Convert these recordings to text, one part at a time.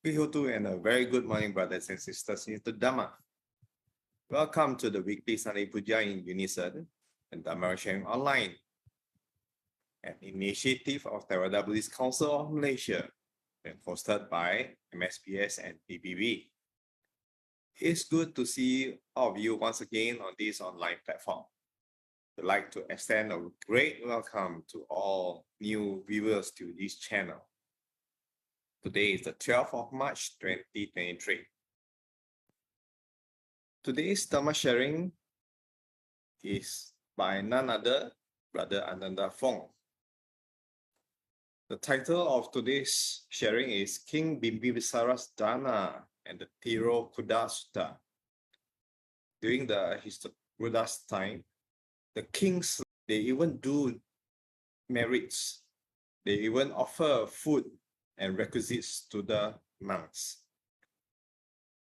Pihotu and a very good morning, brothers and sisters in the Dhamma. Welcome to the weekly Sunday Pūjā in Unison and Dhamma sharing online, an initiative of the Tirokudda Buddhist Council of Malaysia and hosted by MSBS and DBV. It's good to see all of you once again on this online platform. I'd like to extend a great welcome to all new viewers to this channel. Today is the 12th of March 2023. Today's Dhamma sharing is by none other, Brother Ananda Fong. The title of today's sharing is King Bimbisāra's Dāna and the Tirokudda Sutta. During the Buddha's time, the kings, they even do merits. They even offer food and requisites to the monks.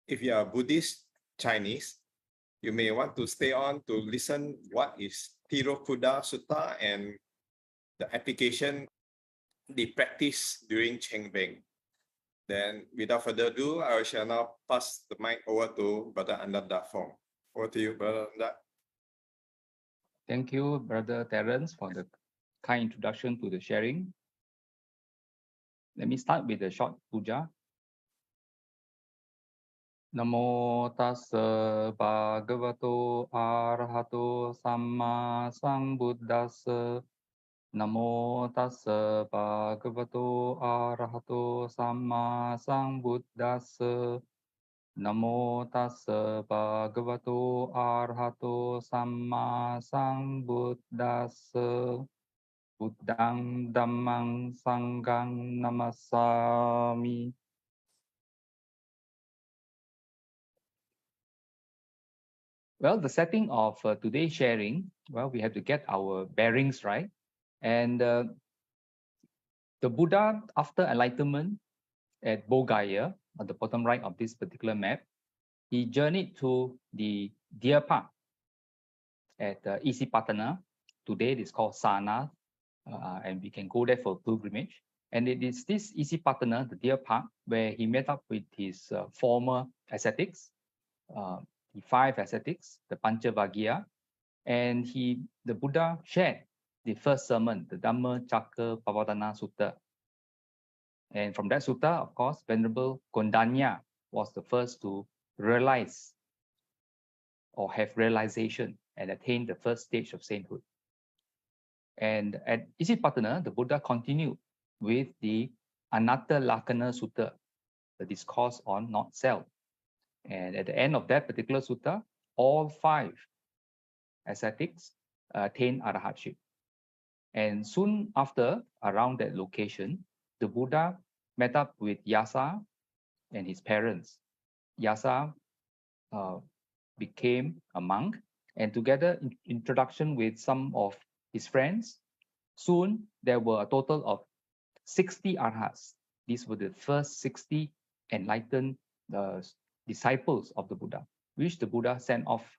If you are Buddhist Chinese, you may want to stay on to listen what is Tirokudda Sutta and the application they practice during Chengbeng. Then, without further ado, I shall now pass the mic over to Brother Ananda Fong. Over to you, Brother Ananda. Thank you, Brother Terence, for the kind introduction to the sharing. Let me start with the short puja. Namo tassa bhagavato arahato samma sambuddhassa. Namo tassa bhagavato arahato samma sambuddhassa. Namo tassa bhagavato arahato samma sambuddhassa. Buddhang dhammang sanghang namasami. Well, the setting of today's sharing, well, we have to get our bearings right. And the Buddha, after enlightenment at Bodh on the bottom right of this particular map, he journeyed to the Deer Park at Isipatana. Today it is called Sarnath. And we can go there for pilgrimage. And it is this Isipatana, the Deer Park, where he met up with his former ascetics, the 5 ascetics, the Panchavagya, and the Buddha shared the first sermon, the 𝘿𝙼𝙖𝙧𝙞𝙣 Sutta. And from that sutta, of course, Venerable Kondanya was the first to realize or have realization and attain the first stage of sainthood. And at Isipatana, the Buddha continued with the Anatta Lakkhana Sutta, the discourse on not self. And at the end of that particular sutta, all 5 ascetics attained arahatship. And soon after, around that location, the Buddha met up with Yasa and his parents. Yasa became a monk, and together in introduction with some of his friends, soon there were a total of 60 arhats. These were the first 60 enlightened disciples of the Buddha, which the Buddha sent off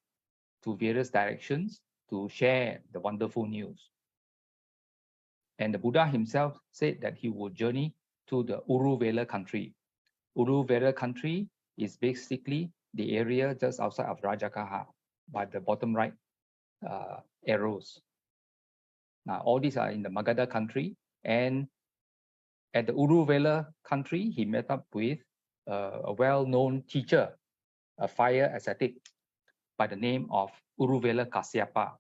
to various directions to share the wonderful news. And the Buddha himself said that he would journey to the Uruvela country. Uruvela country is basically the area just outside of Rajagaha, by the bottom right arrows. Now, all these are in the Magadha country, and at the Uruvela country, he met up with a well-known teacher, a fire ascetic by the name of Uruvela Kasyapa.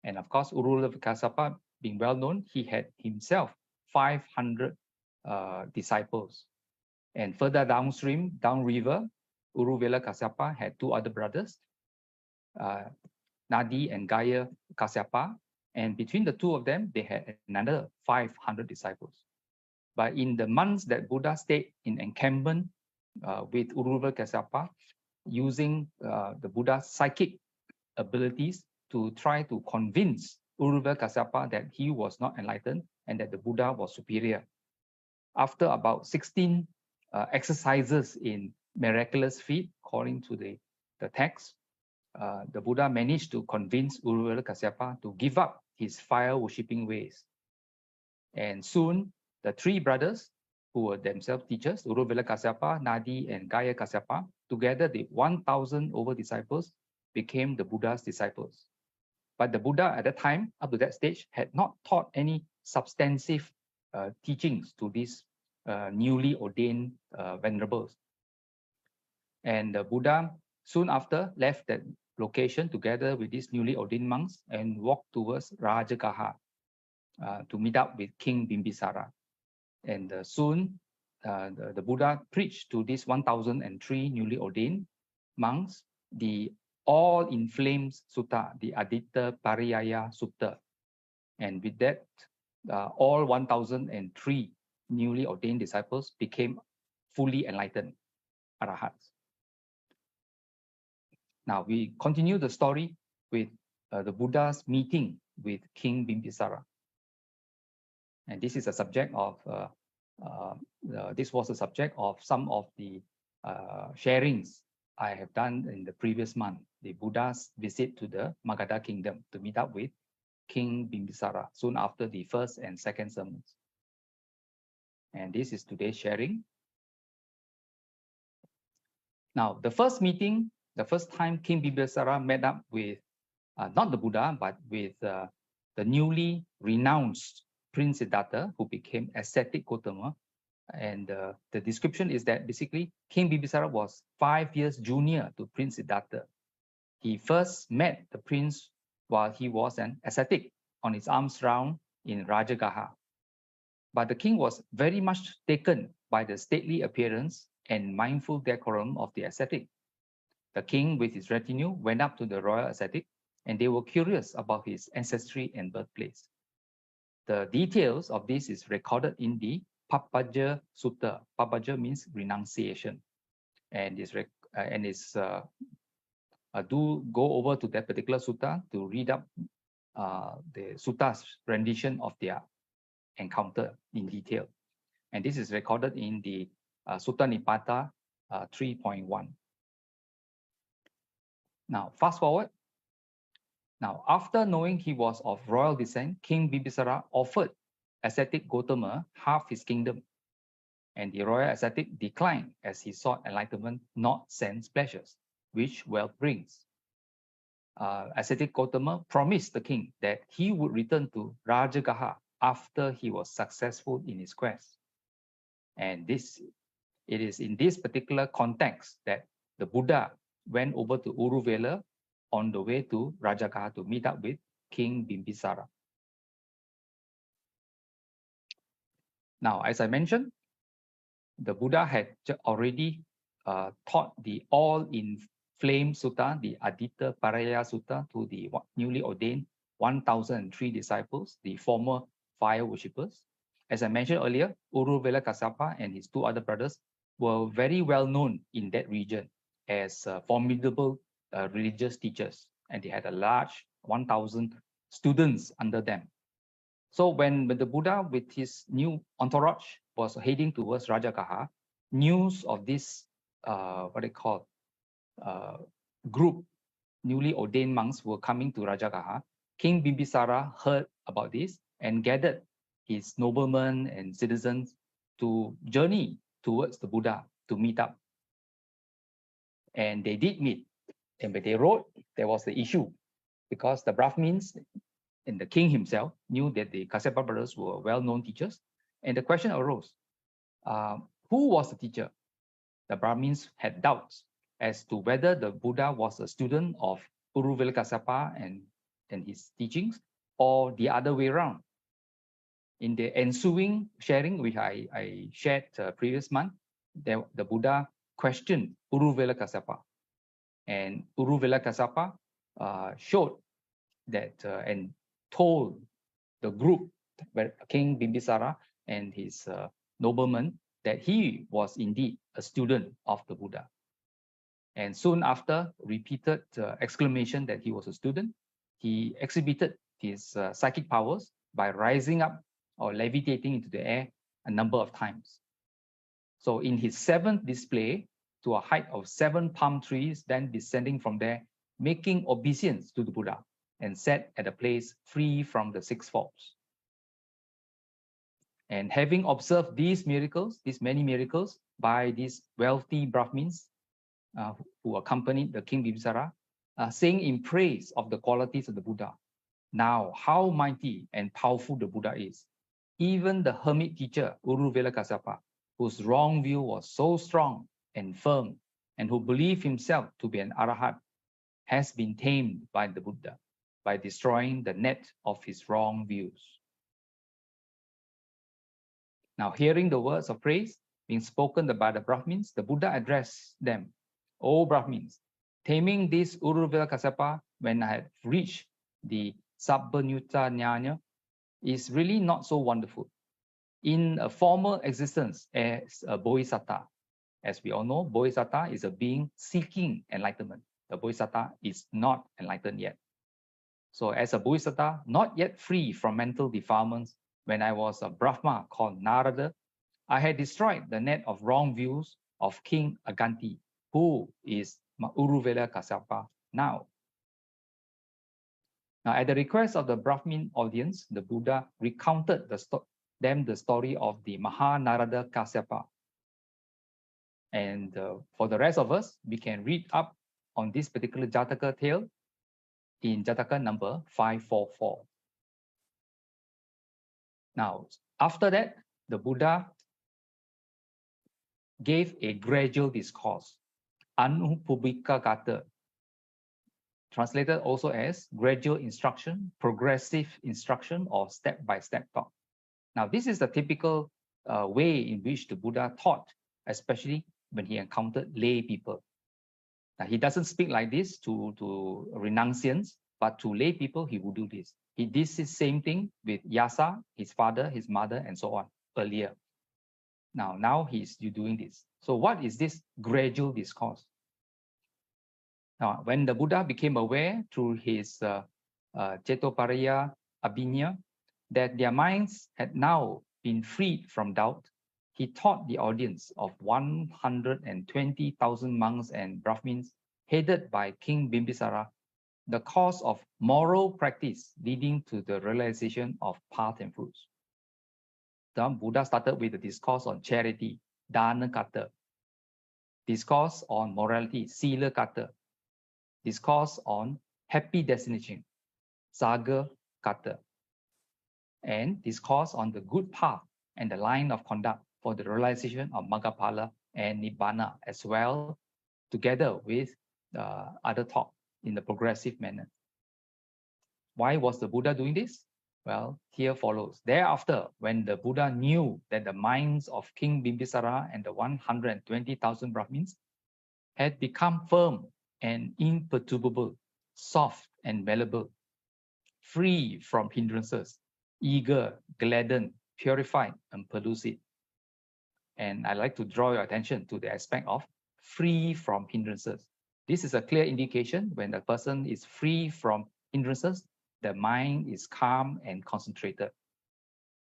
And of course, Uruvela Kasyapa being well-known, he had himself 500 disciples. And further downstream, downriver, Uruvela Kasyapa had 2 other brothers, Nadi and Gaya Kasyapa. And between the 2 of them, they had another 500 disciples. But in the months that Buddha stayed in encampment with Uruvela Kasyapa, using the Buddha's psychic abilities to try to convince Uruvela Kasyapa that he was not enlightened and that the Buddha was superior. After about 16 exercises in miraculous feat, according to the text, the Buddha managed to convince Uruvela Kasyapa to give up his fire worshipping ways. And soon, the 3 brothers who were themselves teachers, Uruvela Kasyapa, Nadi, and Gaya Kasyapa. Together, the 1,000 over disciples became the Buddha's disciples. But the Buddha at that time, up to that stage, had not taught any substantive teachings to these newly ordained venerables. And the Buddha soon after left that location together with these newly ordained monks and walked towards Rajagaha to meet up with King Bimbisara. And soon the Buddha preached to these 1,003 newly ordained monks the all in flames sutta, the Aditta Pariyaya Sutta. And with that, all 1,003 newly ordained disciples became fully enlightened arahats. Now we continue the story with the Buddha's meeting with King Bimbisara. And this is a subject of, this was a subject of some of the sharings I have done in the previous month, the Buddha's visit to the Magadha kingdom to meet up with King Bimbisara soon after the first and second sermons. And this is today's sharing. Now, the first meeting, the first time King Bimbisara met up with, not the Buddha, but with the newly renounced Prince Siddhartha, who became ascetic Gotama. And the description is that basically King Bimbisara was 5 years junior to Prince Siddhartha. He first met the prince while he was an ascetic on his arms round in Rajagaha. But the king was very much taken by the stately appearance and mindful decorum of the ascetic. The king with his retinue went up to the royal ascetic, and they were curious about his ancestry and birthplace. The details of this is recorded in the Papaja Sutta. Papaja means renunciation, and do go over to that particular sutta to read up the sutta's rendition of their encounter in detail. And this is recorded in the Sutta Nipata 3.1. Now, fast forward. Now, after knowing he was of royal descent, King Bimbisara offered ascetic Gotama half his kingdom. And the royal ascetic declined as he sought enlightenment, not sense pleasures, which wealth brings. Ascetic Gotama promised the king that he would return to Rajagaha after he was successful in his quest. And it is in this particular context that the Buddha went over to Uruvela on the way to Rajagaha to meet up with King Bimbisara. Now, as I mentioned, the Buddha had already taught the all-in-flame sutta, the Aditta Pariyaya Sutta, to the newly ordained 1,003 disciples, the former fire worshippers. As I mentioned earlier, Uruvela Kasyapa and his two other brothers were very well known in that region as formidable religious teachers, and they had a large 1,000 students under them. So when the Buddha with his new entourage was heading towards Rajagaha, news of this group newly ordained monks were coming to Rajagaha. King Bimbisara heard about this and gathered his noblemen and citizens to journey towards the Buddha to meet up. And they did meet. And when they rode, there was the issue because the Brahmins and the king himself knew that the Kasyapa brothers were well-known teachers. And the question arose, who was the teacher? The Brahmins had doubts as to whether the Buddha was a student of Uruvela Kasyapa and his teachings, or the other way around. In the ensuing sharing, which I shared previous month, the Buddha questioned Uruvela Kasyapa. And Uruvela Kasyapa showed that and told the group, King Bimbisara and his noblemen, that he was indeed a student of the Buddha. And soon after, repeated exclamation that he was a student, he exhibited his psychic powers by rising up or levitating into the air a number of times. So in his seventh display, to a height of 7 palm trees, then descending from there, making obeisance to the Buddha, and sat at a place free from the 6 faults. And having observed these miracles, these many miracles by these wealthy Brahmins who accompanied the King Bimbisara, saying in praise of the qualities of the Buddha, now how mighty and powerful the Buddha is. Even the hermit teacher, Uruvela Kassapa, whose wrong view was so strong and firm, and who believed himself to be an Arahat, has been tamed by the Buddha by destroying the net of his wrong views. Now, hearing the words of praise being spoken by the Brahmins, the Buddha addressed them, O Brahmins, taming this Uruvela Kassapa when I had reached the Sabbanyutta Jnana is really not so wonderful. In a former existence as a Bodhisattva, as we all know, Bodhisattva is a being seeking enlightenment. The Bodhisattva is not enlightened yet. So as a Bodhisattva, not yet free from mental defilements, when I was a Brahma called Narada, I had destroyed the net of wrong views of King Aganti, who is Uruvela Kassapa now. Now, at the request of the Brahmin audience, the Buddha recounted the story of the Mahanarada Kasyapa. And for the rest of us, we can read up on this particular Jataka tale in Jataka number 544. Now, after that, the Buddha gave a gradual discourse, Anupubika Gata, translated also as gradual instruction, progressive instruction, or step-by-step talk. Now, this is the typical way in which the Buddha taught, especially when he encountered lay people. Now, he doesn't speak like this to renunciants, but to lay people, he would do this. He did the same thing with Yasa, his father, his mother, and so on earlier. Now he's doing this. So what is this gradual discourse? Now, when the Buddha became aware through his Cetopariya Abhinya that their minds had now been freed from doubt, he taught the audience of 120,000 monks and Brahmins headed by King Bimbisara the course of moral practice leading to the realization of path and fruits. The Buddha started with the discourse on charity, Dāna Kata, discourse on morality, Sila Kata, discourse on happy destination, Saga Kata, and discourse on the good path and the line of conduct for the realization of Maggaphala and Nibbana as well, together with other talk in the progressive manner. Why was the Buddha doing this? Well, here follows. Thereafter, when the Buddha knew that the minds of King Bimbisara and the 120,000 Brahmins had become firm and imperturbable, soft and malleable, free from hindrances, eager, gladdened, purified, and pellucid. And I'd like to draw your attention to the aspect of free from hindrances. This is a clear indication when the person is free from hindrances, the mind is calm and concentrated,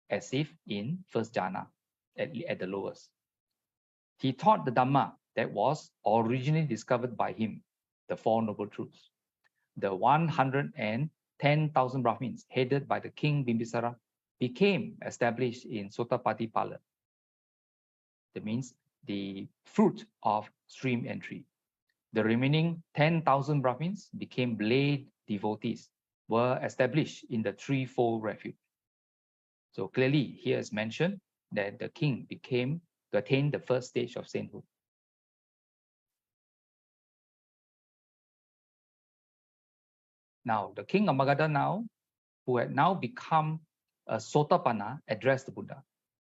as if in first jhana, at the lowest. He taught the Dhamma that was originally discovered by him, the Four Noble Truths. The 110,000 Brahmins headed by the King Bimbisara became established in Sotapattipala. That means the fruit of stream entry. The remaining 10,000 Brahmins became lay devotees, were established in the threefold refuge. So clearly here is mentioned that the king became to attain the first stage of sainthood. Now, the king of Magadha now, who had now become a Sotapanna, addressed the Buddha.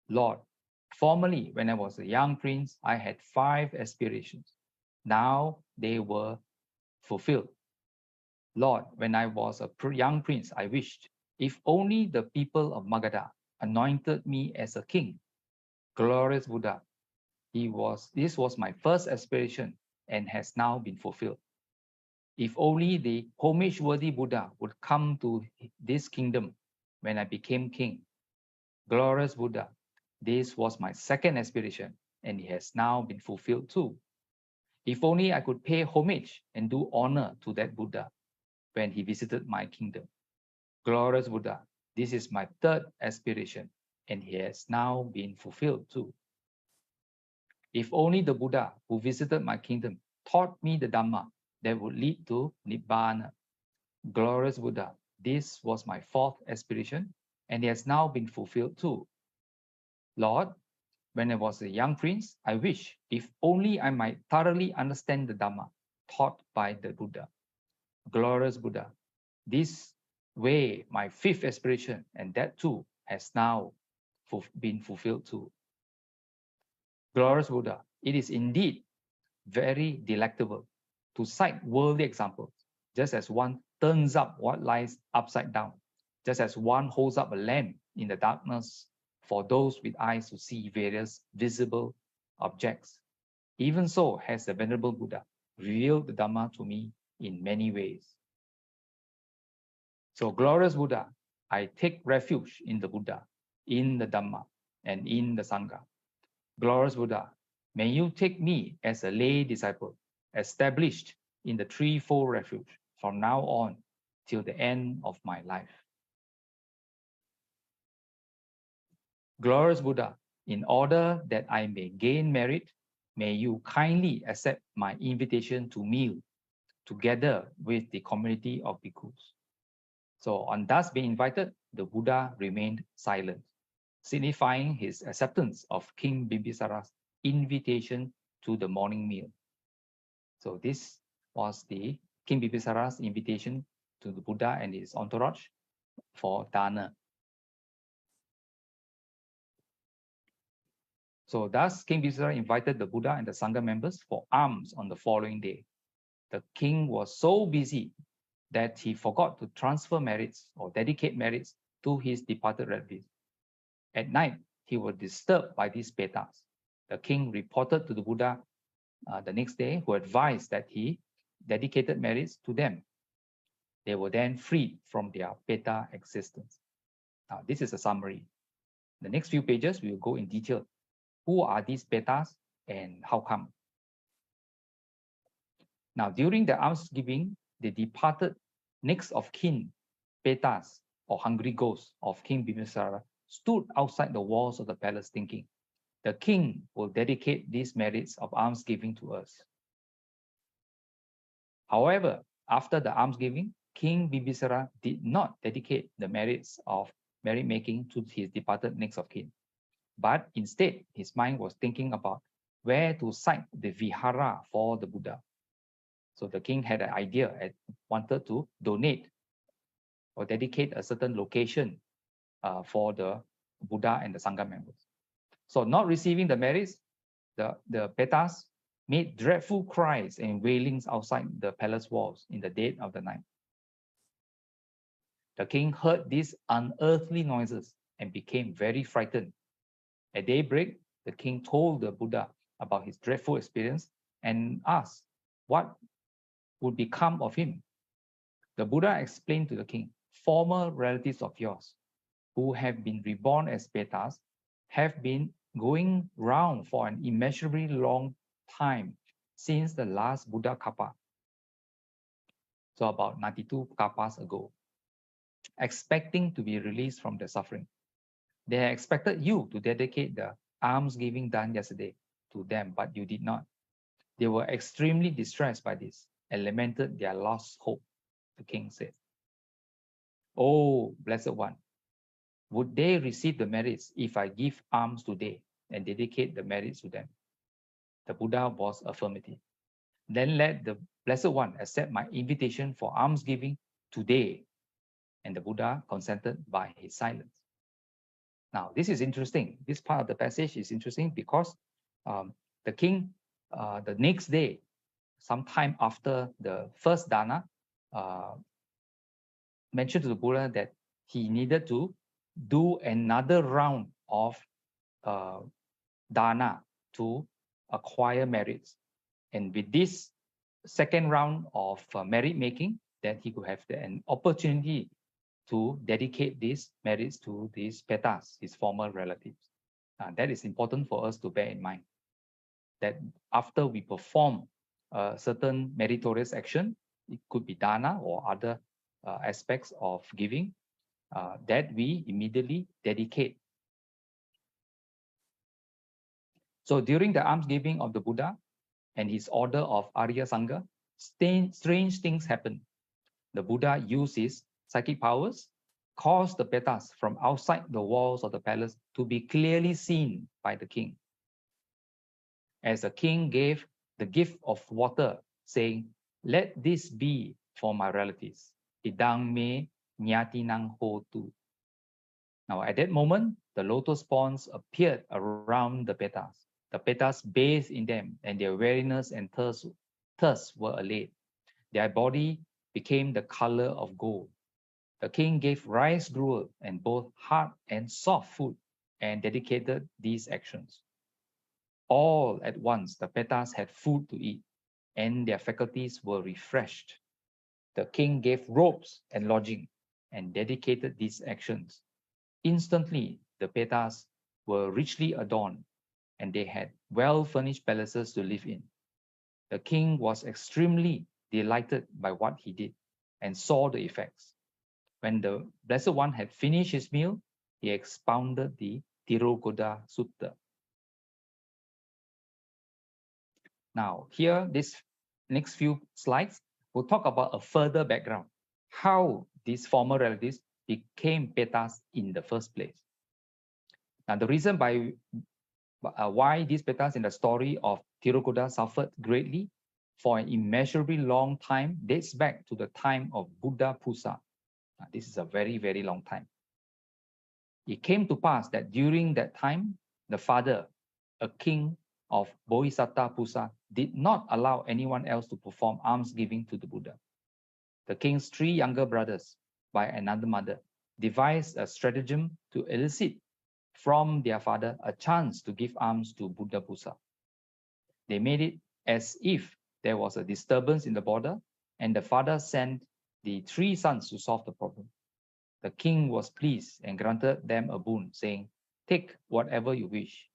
Lord, formerly when I was a young prince, I had 5 aspirations. Now they were fulfilled. Lord, when I was a young prince, I wished, if only the people of Magadha anointed me as a king. Glorious Buddha, this was my first aspiration and has now been fulfilled. If only the homage-worthy Buddha would come to this kingdom when I became king. Glorious Buddha, this was my second aspiration and it has now been fulfilled too. If only I could pay homage and do honor to that Buddha when he visited my kingdom. Glorious Buddha, this is my third aspiration and he has now been fulfilled too. If only the Buddha who visited my kingdom taught me the Dhamma that would lead to Nibbana. Glorious Buddha, this was my fourth aspiration, and it has now been fulfilled too. Lord, when I was a young prince, I wish if only I might thoroughly understand the Dhamma taught by the Buddha. Glorious Buddha, this way, my fifth aspiration, and that too has now been fulfilled too. Glorious Buddha, it is indeed very delectable to cite worldly examples, just as one turns up what lies upside down, just as one holds up a lamp in the darkness for those with eyes to see various visible objects. Even so has the Venerable Buddha revealed the Dhamma to me in many ways. So, glorious Buddha, I take refuge in the Buddha, in the Dhamma, and in the Sangha. Glorious Buddha, may you take me as a lay disciple, established in the threefold refuge from now on till the end of my life. Glorious Buddha, in order that I may gain merit, may you kindly accept my invitation to meal together with the community of bhikkhus. So on thus being invited, the Buddha remained silent, signifying his acceptance of King Bimbisara's invitation to the morning meal. So this was the King Bimbisara's invitation to the Buddha and his entourage for Dāna. So thus King Bimbisara invited the Buddha and the Sangha members for alms on the following day. The king was so busy that he forgot to transfer merits or dedicate merits to his departed relatives. At night, he was disturbed by these petas. The king reported to the Buddha the next day, who advised that he dedicated merits to them. They were then freed from their peta existence. Now, this is a summary. The next few pages, we will go in detail. Who are these petas and how come? Now, during the almsgiving, the departed next of kin petas or hungry ghosts of King Bimbisara stood outside the walls of the palace thinking, the king will dedicate these merits of almsgiving to us. However, after the almsgiving, King Bimbisara did not dedicate the merits of merit making to his departed next of kin, but instead his mind was thinking about where to site the vihara for the Buddha. So the king had an idea and wanted to donate or dedicate a certain location for the Buddha and the Sangha members. So not receiving the merits, the petas made dreadful cries and wailings outside the palace walls in the dead of the night. The king heard these unearthly noises and became very frightened. At daybreak, the king told the Buddha about his dreadful experience and asked what would become of him. The Buddha explained to the king, former relatives of yours who have been reborn as petas have been going round for an immeasurably long time since the last Buddha Kappa. So about 92 Kappas ago, expecting to be released from their suffering. They had expected you to dedicate the almsgiving done yesterday to them, but you did not. They were extremely distressed by this and lamented their lost hope, the king said. Oh, Blessed One, would they receive the merits if I give alms today and dedicate the merits to them? The Buddha was affirmative. Then let the Blessed One accept my invitation for almsgiving today. And the Buddha consented by his silence. Now, this is interesting. This part of the passage is interesting because the king, the next day, sometime after the first Dāna, mentioned to the Buddha that he needed to do another round of Dāna to acquire merits. And with this second round of merit making, that he could have an opportunity to dedicate these merits to these petas, his former relatives. That is important for us to bear in mind, that after we perform a certain meritorious action, it could be Dāna or other aspects of giving, that we immediately dedicate So during the almsgiving of the Buddha and his order of Arya Sangha, strange things happened. The Buddha used his psychic powers, caused the petals from outside the walls of the palace to be clearly seen by the king. As the king gave the gift of water, saying, "Let this be for my relatives. Idang me nyatinang hotu." Now, at that moment, the lotus ponds appeared around the petals. The petals bathed in them, and their weariness and thirst were allayed. Their body became the color of gold. The king gave rice gruel and both hard and soft food and dedicated these actions. All at once, the petals had food to eat, and their faculties were refreshed. The king gave robes and lodging and dedicated these actions. Instantly, the petals were richly adorned, and they had well-furnished palaces to live in. The king was extremely delighted by what he did and saw the effects. When the Blessed One had finished his meal, he expounded the Tirokudda Sutta. Now, here, this next few slides, we'll talk about a further background, how these former relatives became petals in the first place. Now, the reason why these petals in the story of Tirokudda suffered greatly for an immeasurably long time dates back to the time of Buddha Pusa. Now, this is a very, very long time. It came to pass that during that time, the father, a king of Bodhisattva Pusa, did not allow anyone else to perform almsgiving to the Buddha. The king's 3 younger brothers, by another mother, devised a stratagem to elicit from their father a chance to give alms to Buddha Pusa. They made it as if there was a disturbance in the border, and the father sent the 3 sons to solve the problem. The king was pleased and granted them a boon, saying, "Take whatever you wish."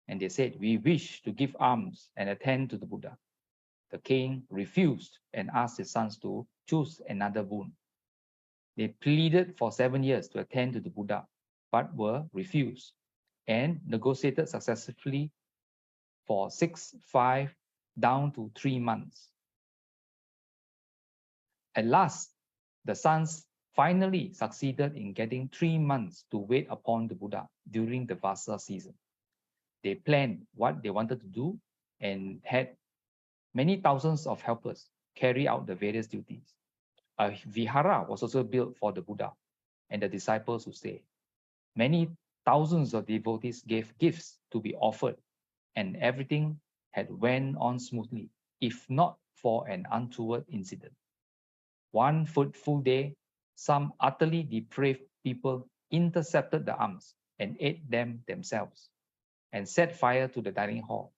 And they said, "We wish to give alms and attend to the Buddha." The king refused and asked his sons to choose another boon. They pleaded for 7 years to attend to the Buddha, but were refused, and negotiated successfully for 6, 5, down to 3 months. At last, the sons finally succeeded in getting 3 months to wait upon the Buddha during the Vasa season. They planned what they wanted to do and had many thousands of helpers carry out the various duties. A vihara was also built for the Buddha and the disciples who stay. Many thousands of devotees gave gifts to be offered, and everything had went on smoothly, if not for an untoward incident. One fateful day, some utterly depraved people intercepted the alms and ate them themselves and set fire to the dining hall.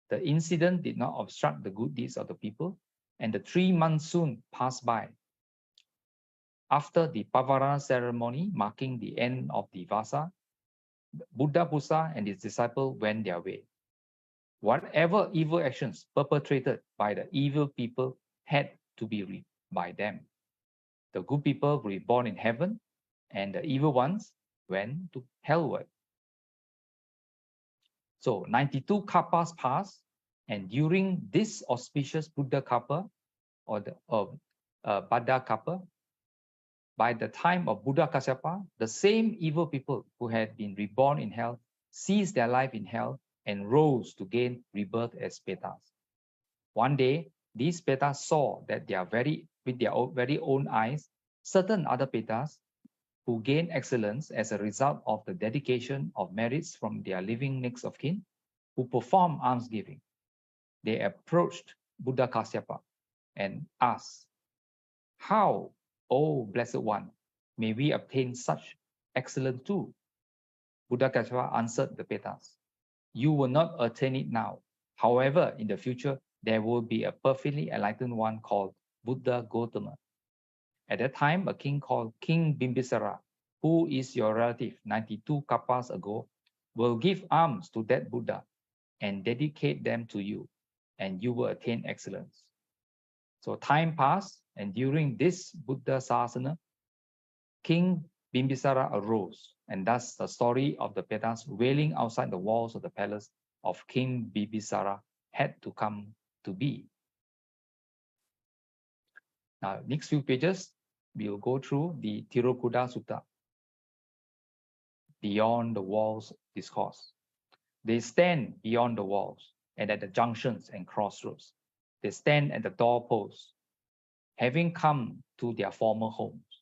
The incident did not obstruct the good deeds of the people, and the 3 months soon passed by. After the Pavarana ceremony marking the end of the Vasa, Buddha Pusa and his disciple went their way. Whatever evil actions perpetrated by the evil people had to be reaped by them. The good people were reborn in heaven, and the evil ones went to hellward. So 92 kappas passed, and during this auspicious Buddha kappa, or the Bada kappa, by the time of Buddha Kasyapa, the same evil people who had been reborn in hell ceased their life in hell and rose to gain rebirth as petals. One day, these petals saw that with their very own eyes, certain other petals who gained excellence as a result of the dedication of merits from their living next of kin, who performed almsgiving. They approached Buddha Kasyapa and asked, "How, O Blessed One, may we obtain such excellence too?" Buddha Kasyapa answered the petals, "You will not attain it now. However, in the future, there will be a perfectly enlightened one called Buddha Gotama. At that time, a king called King Bimbisara, who is your relative 92 kappas ago, will give alms to that Buddha and dedicate them to you, and you will attain excellence." So time passed, and during this Buddha Sasana, King Bimbisara arose, and thus the story of the Petas wailing outside the walls of the palace of King Bimbisara had to come to be. Now, next few pages, we will go through the Tirokudda Sutta, beyond the walls discourse. They stand beyond the walls and at the junctions and crossroads. They stand at the doorposts, having come to their former homes.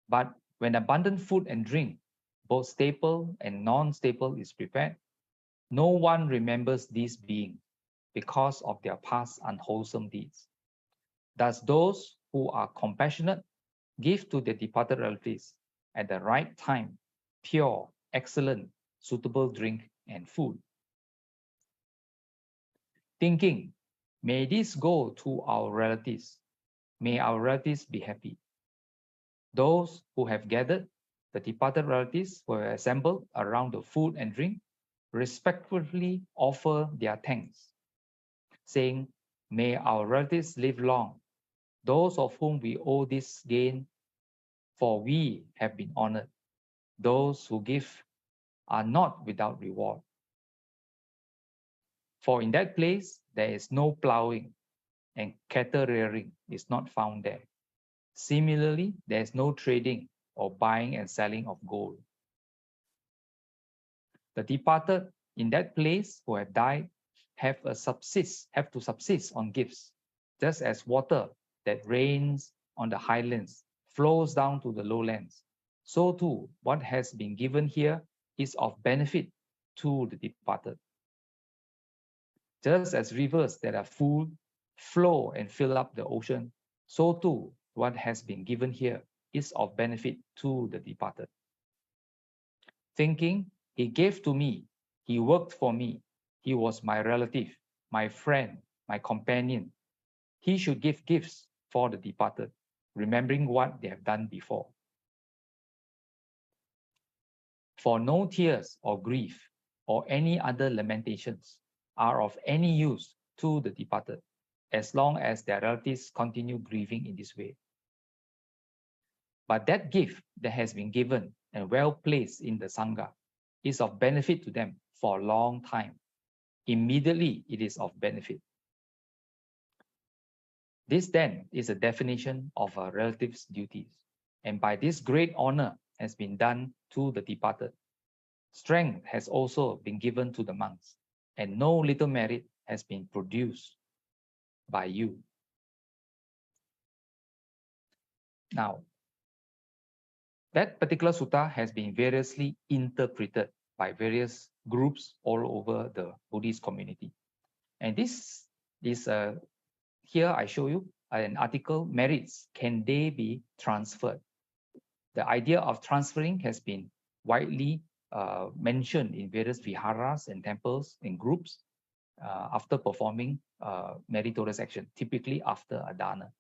But when abundant food and drink, both staple and non-staple, is prepared, no one remembers these beings because of their past unwholesome deeds. Thus, those who are compassionate give to their departed relatives at the right time pure, excellent, suitable drink and food. Thinking, may this go to our relatives. May our relatives be happy. Those who have gathered, the departed relatives who have assembled around the food and drink, respectfully offer their thanks, saying, may our relatives live long, those of whom we owe this gain, for we have been honored. Those who give are not without reward. For in that place there is no plowing, and cattle rearing is not found there. Similarly, there is no trading or buying and selling of gold. The departed in that place who have died have to subsist on gifts, just as water that rains on the highlands flows down to the lowlands. So too, what has been given here is of benefit to the departed. Just as rivers that are full flow and fill up the ocean, so too what has been given here is of benefit to the departed. Thinking, he gave to me, he worked for me, he was my relative, my friend, my companion. He should give gifts for the departed, remembering what they have done before. For no tears or grief or any other lamentations are of any use to the departed, as long as their relatives continue grieving in this way. But that gift that has been given and well placed in the Sangha is of benefit to them for a long time. Immediately, it is of benefit. This then is a definition of a relative's duties, and by this great honor has been done to the departed. Strength has also been given to the monks, and no little merit has been produced by you. Now, that particular sutta has been variously interpreted by various groups all over the Buddhist community. And this is, here I show you an article, merits, can they be transferred? The idea of transferring has been widely mentioned in various viharas and temples in groups after performing meritorious action, typically after a dana.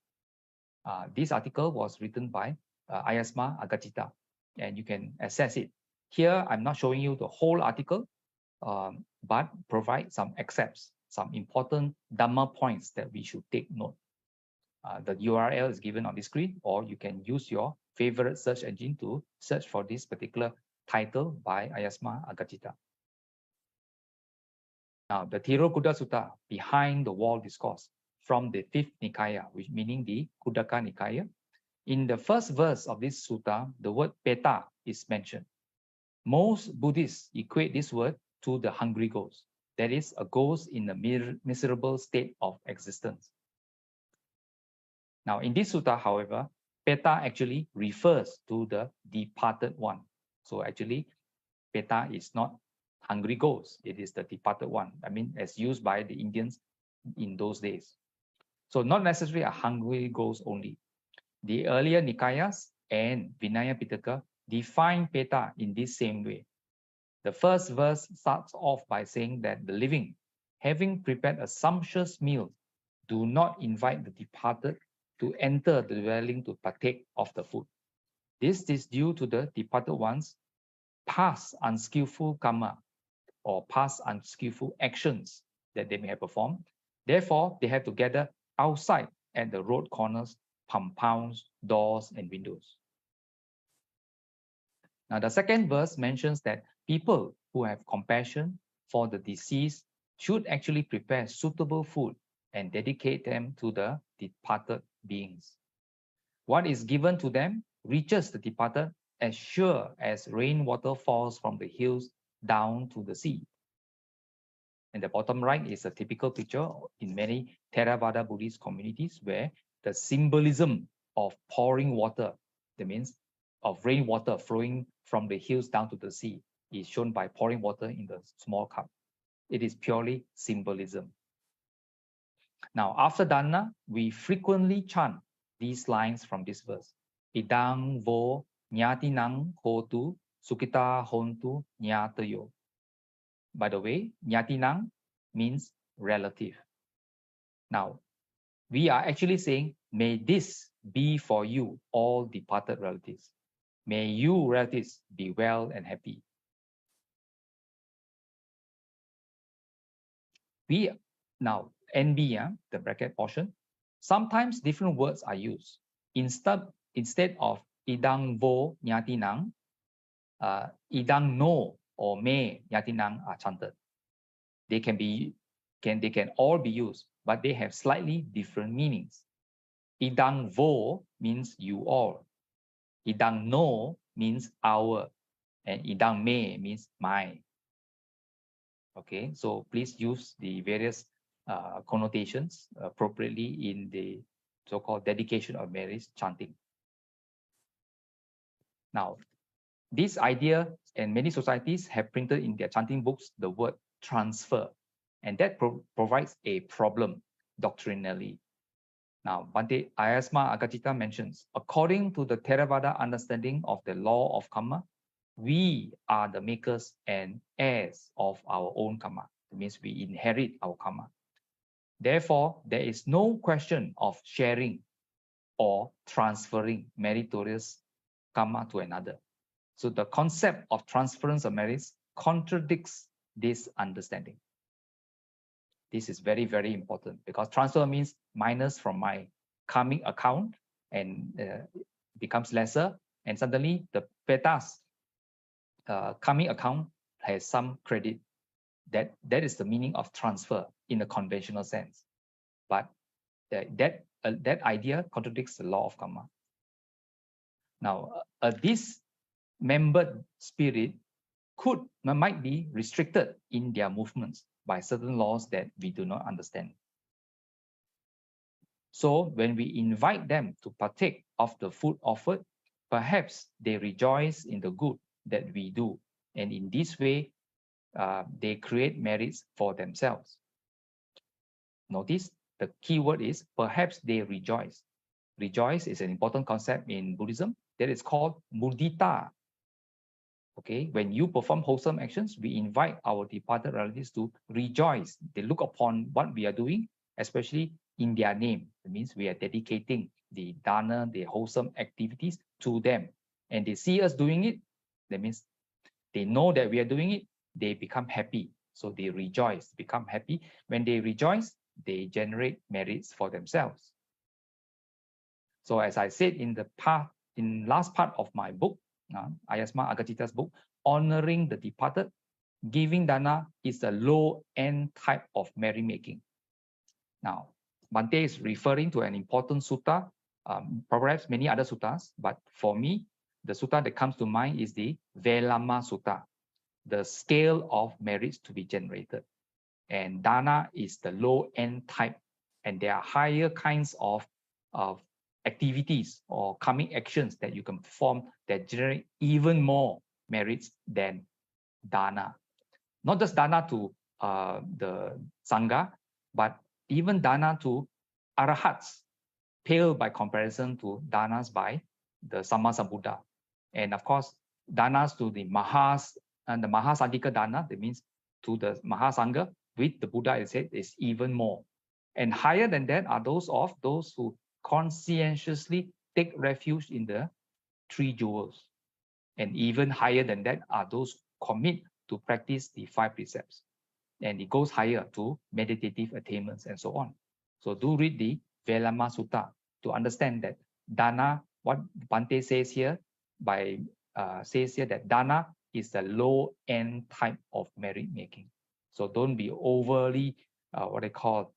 This article was written by 𝘿𝙘𝙖𝙧𝙞𝙣, and you can access it. Here, I'm not showing you the whole article, but provide some excerpts, some important Dhamma points that we should take note. The URL is given on the screen, or you can use your favorite search engine to search for this particular title by 𝘿𝙘𝙖𝙧𝙞𝙣. Now, the Tirokudda Sutta, behind the wall discourse, from the 5th Nikaya, which meaning the Kuddaka Nikaya. In the first verse of this sutta, the word peta is mentioned. Most Buddhists equate this word to the hungry ghost, that is, a ghost in a miserable state of existence. Now, in this sutta, however, peta actually refers to the departed one. So actually, peta is not hungry ghost, it is the departed one. I mean, as used by the Indians in those days. So not necessarily a hungry ghost only. The earlier Nikayas and Vinaya Pitaka define peta in this same way. The first verse starts off by saying that the living, having prepared a sumptuous meal, do not invite the departed to enter the dwelling to partake of the food. This is due to the departed one's past unskillful karma or past unskillful actions that they may have performed. Therefore, they have to gather outside at the road corners, compounds, doors, and windows. Now, the second verse mentions that people who have compassion for the deceased should actually prepare suitable food and dedicate them to the departed beings. What is given to them reaches the departed as sure as rainwater falls from the hills down to the sea. And the bottom right is a typical picture in many Theravada Buddhist communities where the symbolism of pouring water, that means of rainwater flowing from the hills down to the sea, is shown by pouring water in the small cup. It is purely symbolism. Now, after Dāna, we frequently chant these lines from this verse. Idang vo nyatinang hotu sukita hontu nyatayo. By the way, nyatinang means relative. Now, we are actually saying, may this be for you, all departed relatives. May you, relatives, be well and happy. Now, NB, the bracket portion, sometimes different words are used. Instead of idang vo nyatinang, idang no or me nyatinang are chanted. They can all be used, but they have slightly different meanings. Idang vo means you all. Idang no means our. And idang me means my. Okay, so please use the various connotations appropriately in the so-called dedication of marriage chanting. Now, this idea and many societies have printed in their chanting books the word transfer, and that provides a problem doctrinally. Now, Bhante Ayasma Agajita mentions, according to the Theravada understanding of the law of karma, we are the makers and heirs of our own karma. It means we inherit our karma. Therefore, there is no question of sharing or transferring meritorious karma to another. So the concept of transference of merits contradicts this understanding. This is very, very important because transfer means minus from my karmic account and becomes lesser, and suddenly the Peta's karmic account has some credit. That is the meaning of transfer in a conventional sense. But that idea contradicts the law of karma. Now, a dismembered spirit might be restricted in their movements by certain laws that we do not understand. So when we invite them to partake of the food offered, perhaps they rejoice in the good that we do. And in this way, they create merits for themselves. Notice the key word is perhaps they rejoice. Rejoice is an important concept in Buddhism that is called mudita. Okay, when you perform wholesome actions, we invite our departed relatives to rejoice. They look upon what we are doing, especially in their name. It means we are dedicating the dana, the wholesome activities to them. And they see us doing it. That means they know that we are doing it. They become happy. So they rejoice, become happy. When they rejoice, they generate merits for themselves. So as I said in the last part of my book, Ayasma Agajita's book, Honoring the Departed, giving dana is a low-end type of merrymaking. Now, Bhante is referring to an important sutta, perhaps many other suttas, but for me, the sutta that comes to mind is the Veluvanarama Sutta, the scale of merits to be generated. And dana is the low-end type, and there are higher kinds of activities or karmic actions that you can perform that generate even more merits than dana. Not just dana to the Sangha, but even dana to arahats, pale by comparison to danas by the Sammasambuddha. And of course, danas to the Mahas and the Mahasangika dana, that means to the Mahasangha with the Buddha, it said, is even more. And higher than that are those who conscientiously take refuge in the three jewels. And even higher than that are those who commit to practice the 5 precepts. And it goes higher to meditative attainments and so on. So do read the Veluvanarama Sutta to understand that dana, what Bhante says here, by says here that Dāna is the low-end type of merit making. So don't be overly, what they call,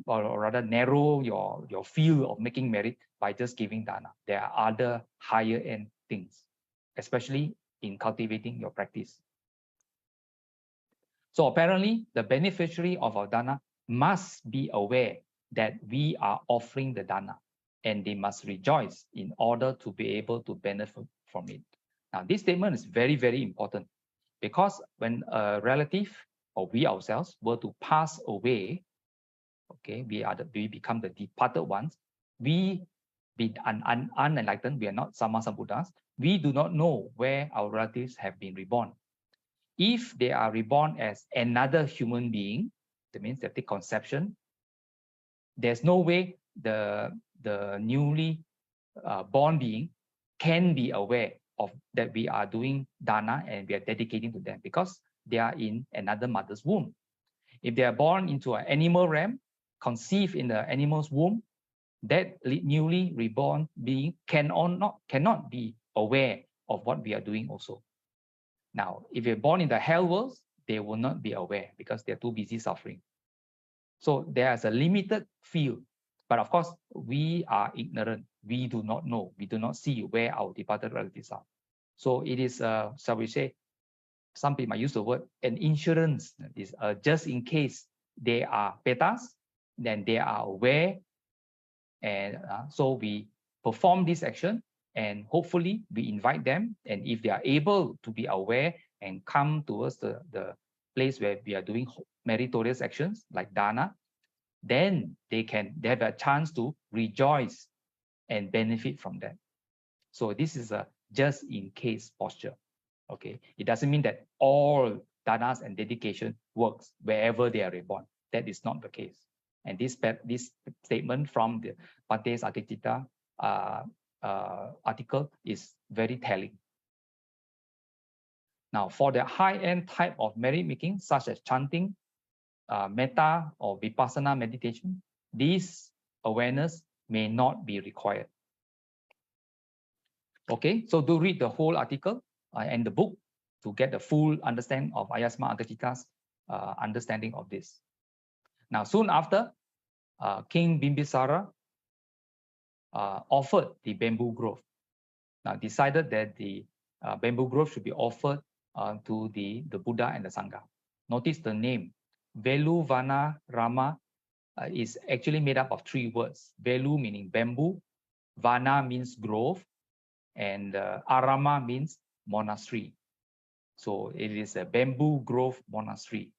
or rather narrow your field of making merit by just giving Dāna. There are other higher-end things, especially in cultivating your practice. So apparently, the beneficiary of our Dāna must be aware that we are offering the Dāna, and they must rejoice in order to be able to benefit from it. Now, this statement is very, very important, because when a relative or we ourselves were to pass away, okay, we become the departed ones, we be unenlightened, we are not Sammasambuddhas, we do not know where our relatives have been reborn. If they are reborn as another human being, that means they take conception, there's no way the newly born being can be aware of that we are doing Dāna and we are dedicating to them, because they are in another mother's womb. If they are born into an animal realm, conceived in the animal's womb, that newly reborn being cannot be aware of what we are doing also. Now, if you're born in the hell world, they will not be aware because they're too busy suffering. So there's a limited field. But of course, we are ignorant. We do not know. We do not see where our departed relatives are. So it is, shall we say, some people might use the word, an insurance. Is just in case they are petas, then they are aware. And so we perform this action, and hopefully we invite them. And if they are able to be aware and come towards the place where we are doing meritorious actions like Dāna, then they have a chance to rejoice and benefit from that. So this is a just in case posture. Okay, it doesn't mean that all Dānas and dedication works wherever they are reborn. That is not the case. And this statement from the Bhante's Aditita article is very telling. Now, for the high-end type of merit making, such as chanting, metta or vipassana meditation, this awareness may not be required. Okay, so do read the whole article and the book to get the full understanding of Ayasma Aditita's understanding of this. Now, soon after, King Bimbisāra offered the bamboo grove. Now, decided that the bamboo grove should be offered to the Buddha and the Sangha. Notice the name. Veluvanarama is actually made up of three words. Velu meaning bamboo, Vana means grove, and Arama means monastery. So it is a bamboo grove monastery.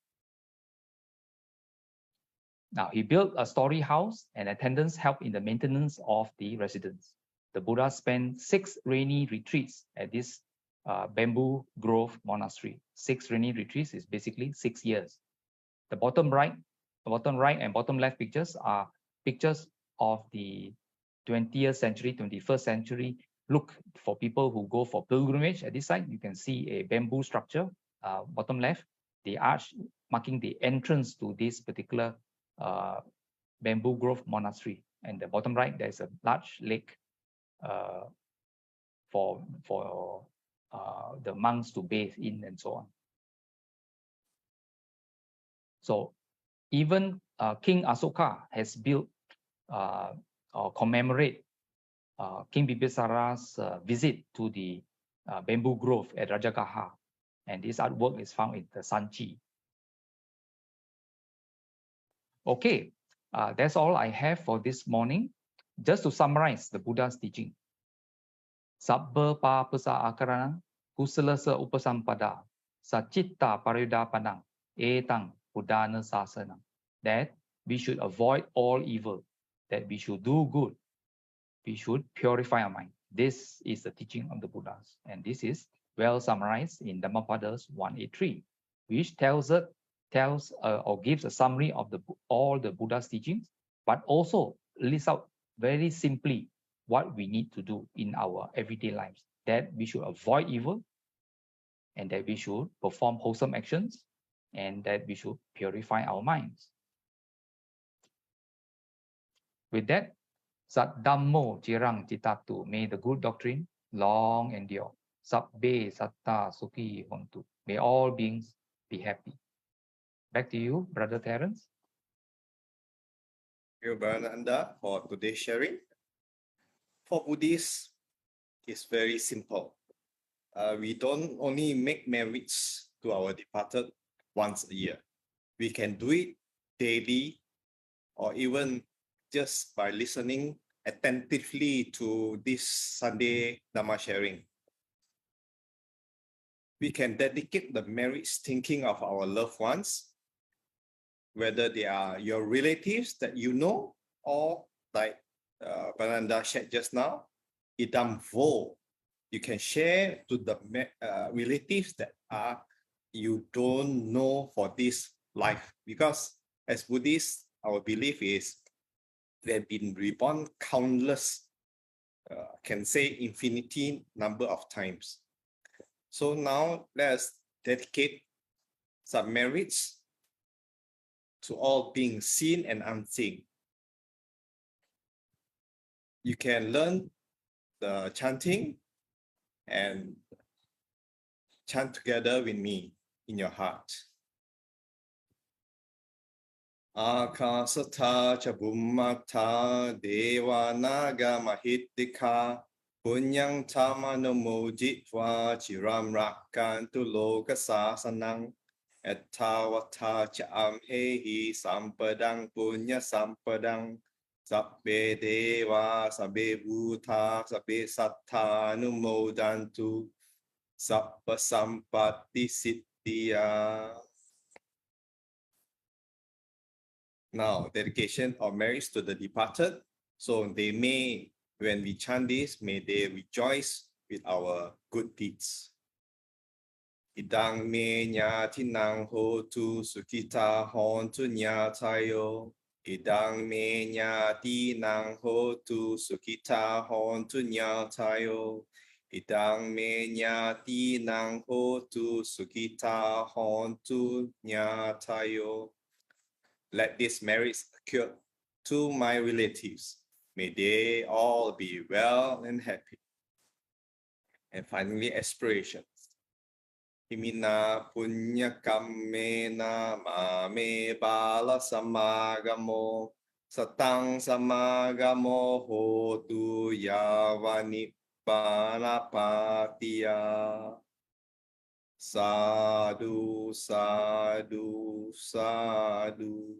Now, he built a story house, and attendants help in the maintenance of the residence. The Buddha spent 6 rainy retreats at this bamboo grove monastery. 6 rainy retreats is basically 6 years. The bottom right and bottom left pictures are pictures of the 20th century, 21st century look for people who go for pilgrimage. At this side, you can see a bamboo structure, bottom left, the arch marking the entrance to this particular bamboo grove monastery. And the bottom right, there's a large lake for the monks to bathe in and so on. So even King Asoka has built or commemorate King Bimbisara's visit to the bamboo grove at Rajagaha. And this artwork is found in the Sanchi. Okay, that's all I have for this morning. Just to summarize the Buddha's teaching. Sabba pa pasa akarana kusalasa upasampada sachitta paridapanang etang Buddhana sasana. That we should avoid all evil, that we should do good, we should purify our mind. This is the teaching of the Buddhas, and this is well summarized in Dhammapadas 183, which tells or gives a summary of all the Buddha's teachings, but also lists out very simply what we need to do in our everyday lives, that we should avoid evil, and that we should perform wholesome actions, and that we should purify our minds. With that, 𝘿𝙝𝙖𝙧𝙞𝙣. May the good doctrine long endure. 𝑠َබ්බे satta sukhi hontu. May all beings be happy. Back to you, Brother Terence. Thank you, Brother Ananda, for today's sharing. For Buddhists, it's very simple. We don't only make merits to our departed once a year. We can do it daily or even just by listening attentively to this Sunday Dhamma sharing. We can dedicate the merits thinking of our loved ones, whether they are your relatives that you know, or like Ananda shared just now, idam vo. You can share to the relatives that you don't know for this life. Because as Buddhists, our belief is they have been reborn countless, can say infinity number of times. So now let's dedicate some merits to all beings seen and unseen. You can learn the chanting and chant together with me in your heart. Akasata ca bummata deva naga mahittika punyang tamanomo jitva chiram rakkantu loka sasanang ettavata ca amhehi sampadang punya sampadang sabbe deva sabbe bhuta sabbe sattha numodantu sabba sampatti siddhya. Now, dedication of merits to the departed. So they may, when we chant this, may they rejoice with our good deeds. Idang me nyatinang hotu sukita hontu nyatayo. Idang me nyatinang hotu sukita hontu nyatayo. Idang me nyatinang hotu sukita hontu nyatayo. Let these merits occur to my relatives. May they all be well and happy. And finally, aspirations. Himina punya kammena mame bala samagamo satang samagamo hotu yavani panapatiya. Sadhu, sadhu, sadhu.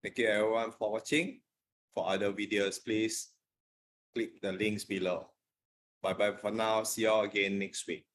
Thank you everyone for watching. For other videos, please click the links below. Bye bye for now. See you all again next week.